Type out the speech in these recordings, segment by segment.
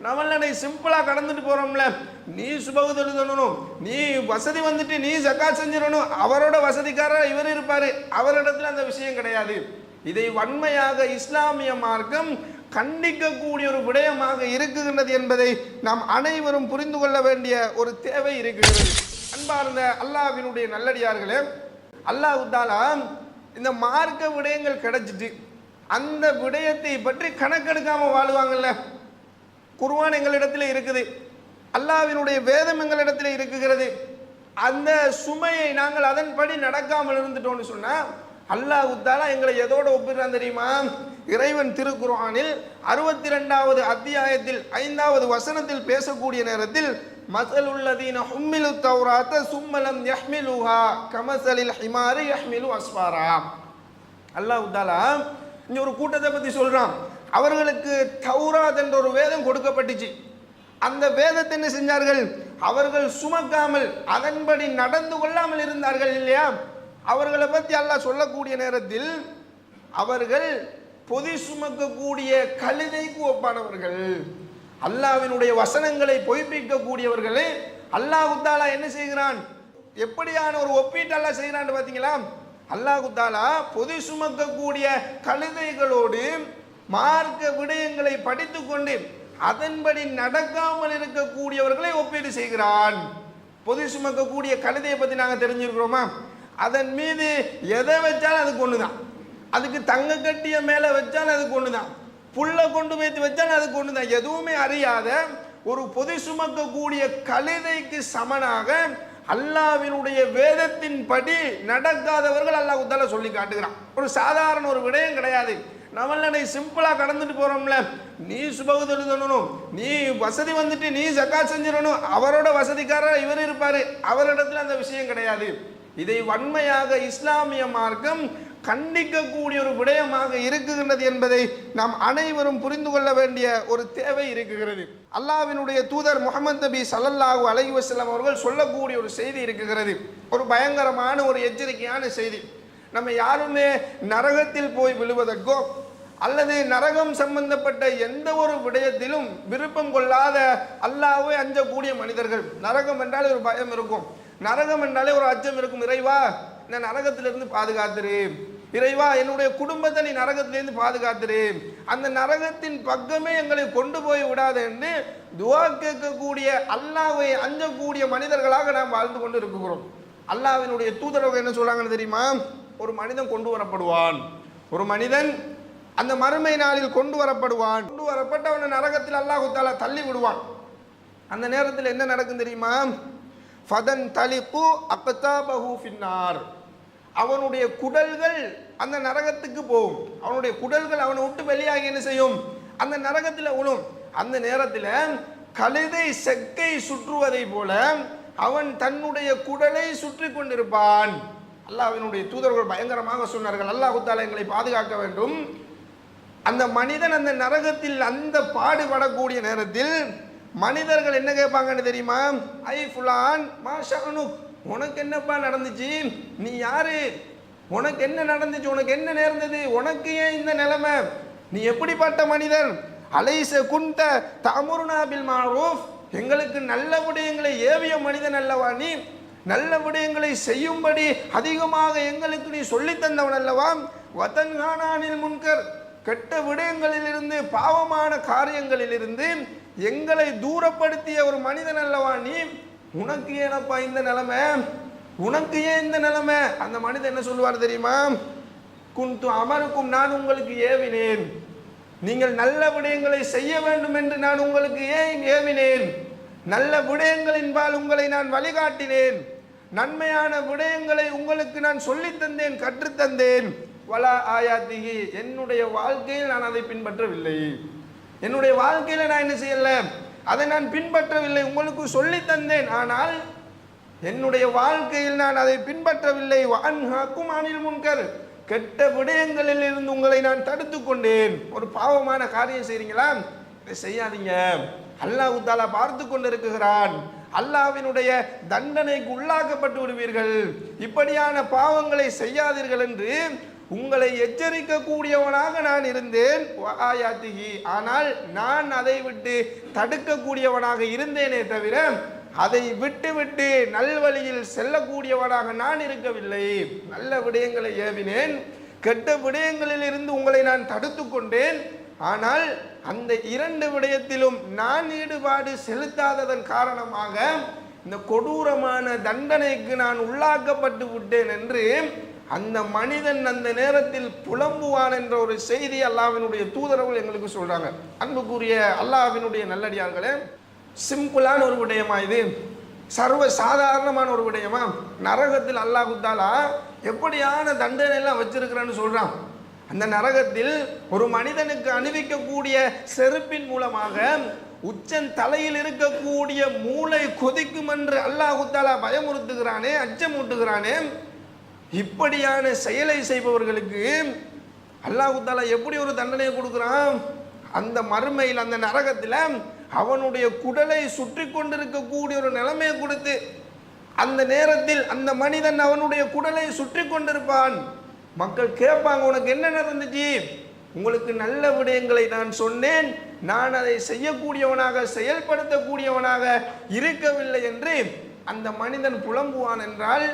நம்மளை சிம்பிளா கடந்துட்டு போறோம்ல. நீ சுபகு தொழுதணும், நீ வசதி வந்துட்டு நீ ஜக்காத் செஞ்சிடணும், அவரோட வசதிக்காரர் இவர் இருப்பாரு, அவரிடத்துல அந்த விஷயம் கிடையாது. இதை வன்மையாக இஸ்லாமிய மார்க்கம் கண்டிக்கக்கூடிய ஒரு விடயமாக இருக்குகின்றது என்பதை நாம் அனைவரும் புரிந்து கொள்ள வேண்டிய ஒரு தேவை இருக்கிறது. அன்பார்ந்த அல்லாஹ்வினுடைய நல்லடியார்களே, அல்லாஹ் தஆலா இந்த மார்க்க விடயங்கள் கிடைச்சிட்டு அந்த விடயத்தை பற்றி கணக்கெடுக்காம வாழுவாங்கல்ல. குர்ஆன் எங்களிடத்தில் இருக்குது, அல்லாஹ்வினுடைய வேதம் எங்களிடத்தில் இருக்குகிறது. அந்த சுமையை நாங்கள் அதன்படி நடக்காமல் இருந்துட்டோம்னு சொன்னா அல்லாஹ் தஆலா எங்களை எதோட ஒப்பிடுறான் தெரியுமா? இறைவன் திருக்குர்ஆனில் 62வது அத்தியாயத்தில் 5வது வசனத்தில் பேசக்கூடிய நேரத்தில் மஸலுல்லதீன ஹும்மிலு தௌராத்த சும்மலம் யஹ்மிலுஹா கமஸலில் ஹிமாரி யஹ்மிலு அஸ்ஃபாரா. அல்லாஹ் தஆலா இந்த ஒரு கூட்டத்தை பத்தி சொல்றான். அவர்களுக்கு தௌராத் என்ற ஒரு வேதம் கொடுக்கப்பட்டுச்சு. அந்த வேதத்தை என்ன செஞ்சார்கள்? அவர்கள் சுமக்காமல் அதன்படி நடந்து கொள்ளாமல் இருந்தார்கள் இல்லையா? அவர்களை பற்றி அல்லாஹ் சொல்லக்கூடிய நேரத்தில் அவர்கள் பொதி சுமக்கக்கூடிய கழுதைக்கு ஒப்பானவர்கள். அல்லாஹ்வினுடைய வசனங்களை பொய்ப்பிக்கக்கூடியவர்களை அல்லாஹ் தஆலா என்ன செய்கிறான்? எப்படியான ஒரு ஒப்பீட்டு அல்லாஹ் செய்கிறான் பார்த்தீங்களா? அல்லாஹ் தஆலா பொதி சுமக்கக்கூடிய கழுதைகளோடு மார்க்க விடயங்களை படித்து கொண்டு அதன்படி நடக்காமல் இருக்கக்கூடியவர்களை ஒப்பீடு செய்கிறான். பொதி சுமக்கக்கூடிய கழுதையை பற்றி நாங்கள் தெரிஞ்சிருக்கிறோமா? அதன் மீது எதை வச்சாலும் அதுக்கு ஒண்ணுதான். அதுக்கு தங்க கட்டிய மேல வச்சாலும் அதுக்கு ஒண்ணுதான். புல்ல கொண்டு வைத்து வச்சாலும் அதுக்கு ஒண்ணுதான். எதுவுமே அறியாத ஒரு பொதி சுமக்கக்கூடிய கழுதைக்கு சமனாக அல்லாஹ்வினுடைய வேதத்தின் படி நடக்காதவர்கள் அல்லாஹ் தஆலா சொல்லி காட்டுகிறான். ஒரு சாதாரண ஒரு விடயம் கிடையாது. நம்மளை சிம்பிளா கடந்துட்டு போறோம்ல. நீ சுபகு தொழுதணும், நீ வசதி வந்துட்டு நீ ஜக்காத் செஞ்சிடணும், அவரோட வசதிக்காரர் இவர் இருப்பாரு, அவரிடத்துல அந்த விஷயம் கிடையாது. இதை வன்மையாக இஸ்லாமிய மார்க்கம் கண்டிக்கக்கூடிய ஒரு விடயமாக இருக்குகின்றது என்பதை நாம் அனைவரும் புரிந்து கொள்ள வேண்டிய ஒரு தேவை இருக்குகிறது. அல்லாஹ்வினுடைய தூதர் முஹம்மது நபி ஸல்லல்லாஹு அலைஹி வஸல்லம் அவர்கள் சொல்லக்கூடிய ஒரு செய்தி இருக்குகிறது. ஒரு பயங்கரமான ஒரு எச்சரிக்கையான செய்தி. நம்ம யாருமே நரகத்தில் போய் விழுவதற்கோ அல்லது நரகம் சம்பந்தப்பட்ட எந்த ஒரு விடயத்திலும் விருப்பம் கொள்ளாத அல்லாஹ்வை அஞ்சக்கூடிய மனிதர்கள். நரகம் என்றாலே ஒரு பயம் இருக்கும், நரகம் என்றாலே ஒரு அச்சம் இருக்கும். இறைவா இந்த நரகத்திலிருந்து பாதுகாத்துரு, இறைவா என்னுடைய குடும்பத்தை நீ நரகத்திலிருந்து பாதுகாத்துரு, அந்த நரகத்தின் பக்கமே எங்களை கொண்டு போய் விடாது என்று துஆ கேட்கக்கூடிய அல்லாஹ்வை அஞ்சக்கூடிய மனிதர்களாக நாம் வாழ்ந்து கொண்டு இருக்கிறோம். அல்லாஹ்வினுடைய தூதரவங்க என்ன சொல்றாங்கன்னு தெரியுமா? ஒரு மனிதன் கொண்டு வரப்படுவான், ஒரு மனிதன் அந்த மறுமை நாளில் கொண்டு வரப்படுவான். கொண்டு வரப்பட்ட அவனை நரகத்தில் அல்லாஹ் தஆலா தள்ளி விடுவான். அந்த நேரத்தில் என்ன நடக்கும் தெரியுமா? ஃபதன் தலிகு அக்தாபஹு ஃபின்னார். அவனுடைய குடல்கள் அந்த நரகத்துக்கு போகும். அவனுடைய குடல்கள் அவனை விட்டு வெளியாகி என்ன செய்யும்? அந்த நரகத்தில் விழும். அந்த நேரத்தில் கழுதை செக்கை சுற்றுவதை போல அவன் தன்னுடைய குடலை சுற்றி கொண்டிருப்பான். அல்லாஹ்வினுடைய தூதர்கள் பயங்கரமாக சொன்னார்கள், அல்லாஹ் தஆலா எங்களை பாதுகாக்க வேண்டும். அந்த மனிதன் அந்த நரகத்தில் அந்த பாடுபடக்கூடிய நேரத்தில் மனிதர்கள் என்ன கேட்பாங்கன்னு தெரியுமா? ஐ ஃபுலான் மாஷானு, உனக்கு என்னப்பா நடந்துச்சு? நீ யாரு? உனக்கு என்ன நடந்துச்சு? உனக்கு என்ன நேர்ந்தது? உனக்கு ஏன் இந்த நிலைமை? நீ எப்படிப்பட்ட மனிதன்? அலைஸ குன்த தஅமுருனா பில் மஅரூஃப், எங்களுக்கு நல்ல விடயங்களை ஏவிய மனிதன் அல்லவா நீ? நல்ல விடயங்களை செய்யும்படி அதிகமாக எங்களுக்கு நீ சொல்லி தந்தவன் அல்லவா? வதன்ஹானானில் முன்கர், கெட்ட விடயங்களிலிருந்து பாவமான காரியங்களிலிருந்து எங்களை தூரப்படுத்திய ஒரு மனிதன் அல்லவா நீ? உனக்கு ஏனப்பா இந்த நிலைமை? உனக்கு ஏன் இந்த நிலைமை? அந்த மனிதன் என்ன சொல்லுவார் தெரியுமா? குன்து அமருக்கும், நான் உங்களுக்கு ஏவினேன், நீங்கள் நல்ல விடயங்களை செய்ய வேண்டும் என்று நான் உங்களுக்கு ஏன் ஏவினேன்? நல்ல விடயங்களின்பால் உங்களை நான் வழிகாட்டினேன், நன்மையான விடயங்களை உங்களுக்கு நான் சொல்லித் தந்தேன், கற்றுத்தந்தேன். வலா ஆயாத்திகி, என்னுடைய வாழ்க்கையில் நான் அதை பின்பற்றவில்லை. என்னுடைய வாழ்க்கையில் நான் என்ன செய்யல? அதை நான் பின்பற்றவில்லை. உங்களுக்கு சொல்லி தந்தேன், ஆனால் என்னுடைய வாழ்க்கையில் நான் அதை பின்பற்றவில்லை. வஅன்ஹாக்கும் அனில் முன்கர், கெட்ட விடயங்களில் இருந்து உங்களை நான் தடுத்து கொண்டேன். ஒரு பாவமான காரியம் செய்றீங்களா? இதை செய்யாதீங்க, அல்லாஹ் தஆலா பார்த்து கொண்டிருக்கிறான், அல்லாஹ்வினுடைய தண்டனைக்கு உள்ளாக்கப்பட்டு விடுவீர்கள், இப்படியான பாவங்களை செய்யாதீர்கள் என்று உங்களை எச்சரிக்க கூடியவனாக நான் இருந்தேன், ஆயாத்திகி, ஆனால் நான் அதை விட்டு தடுக்கக்கூடியவனாக இருந்தேனே தவிர அதை விட்டு விட்டு நல்வழியில் செல்லக்கூடியவனாக நான் இருக்கவில்லை. நல்ல விடயங்களை ஏவினேன், கெட்ட விடயங்களில் இருந்து உங்களை நான் தடுத்து கொண்டேன். ஆனால் அந்த இரண்டு விடயத்திலும் நான் ஈடுபாடு செலுத்தாததன் காரணமாக இந்த கொடூரமான தண்டனைக்கு நான் உள்ளாக்கப்பட்டு விட்டேன் என்று அந்த மனிதன் அந்த நேரத்தில் புலம்புவான் என்ற ஒரு செய்தி அல்லாஹ்வினுடைய தூதரவர்கள் எங்களுக்கு சொல்றாங்க. அன்புக்குரிய அல்லாஹ்வினுடைய நல்லடியார்களே, சிம்பிளான ஒரு விடயமா இது? சர்வ சாதாரணமான ஒரு விடயமா? நரகத்தில் அல்லாஹ் தஆலா எப்படியான தண்டனை எல்லாம் வச்சிருக்கிறான்னு சொல்றான். அந்த நரகத்தில் ஒரு மனிதனுக்கு அணிவிக்கக்கூடிய செருப்பின் மூலமாக உச்சன் தலையில் இருக்கக்கூடிய மூளை கொதிக்கும் என்று அல்லாஹ் தஆலா பயமுறுத்துகிறானே, அச்சமூட்டுகிறானே. இப்படியான செயலை செய்பவர்களுக்கு அல்லாஹ் தஆலா எப்படி ஒரு தண்டனையை கொடுக்குறான்? அந்த மறுமையில், அந்த நரகத்தில் அவனுடைய குடலை சுற்றி கொண்டிருக்கக்கூடிய ஒரு நிலைமையை கொடுத்து, அந்த நேரத்தில் அந்த மனிதன் அவனுடைய குடலை சுற்றி கொண்டிருப்பான். மக்கள் கேட்பாங்க, உனக்கு என்ன நடந்துச்சு? உங்களுக்கு நல்ல விடயங்களை நான் சொன்னேன், நான் அதை செய்யக்கூடியவனாக செயல்படுத்தக்கூடியவனாக இருக்கவில்லை என்று அந்த மனிதன் புலம்புவான். என்றால்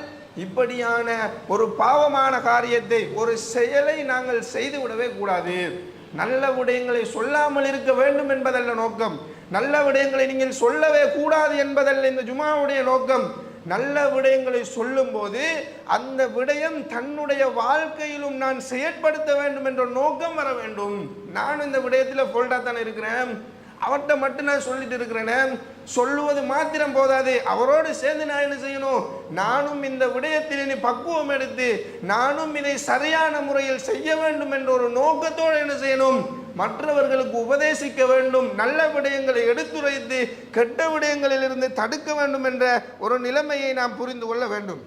இப்படியான ஒரு பாவமான காரியத்தை, ஒரு செயலை நாங்கள் செய்து விடவே கூடாது. நல்ல விடயங்களை சொல்லாமல் இருக்க வேண்டும் என்பதல்ல நோக்கம். நல்ல விடயங்களை நீங்கள் சொல்லவே கூடாது என்பதல்ல இந்த ஜுமாவுடைய நோக்கம். நல்ல விடயங்களை சொல்லும் போது அந்த விடயம் தன்னுடைய வாழ்க்கையிலும் நான் செயற்படுத்த வேண்டும் என்ற நோக்கம் வர வேண்டும். நான் இந்த விடயத்தில் ஃபோல்டா தானே இருக்கிறேன், அவர்கிட்ட மட்டும் நான் சொல்லிட்டு இருக்கிறேனே, சொல்லுவது மாத்திரம் போதாது, அவரோடு சேர்ந்து நான் என்ன செய்யணும்? நானும் இந்த விடயத்தில் இனி பக்குவம் எடுத்து நானும் இதை சரியான முறையில் செய்ய வேண்டும் என்ற ஒரு நோக்கத்தோடு என்ன செய்யணும்? மற்றவர்களுக்கு உபதேசிக்க வேண்டும், நல்ல விடயங்களை எடுத்துரைத்து கெட்ட விடயங்களில் இருந்து தடுக்க வேண்டும் என்ற ஒரு நிலைமையை நாம் புரிந்து கொள்ள வேண்டும்.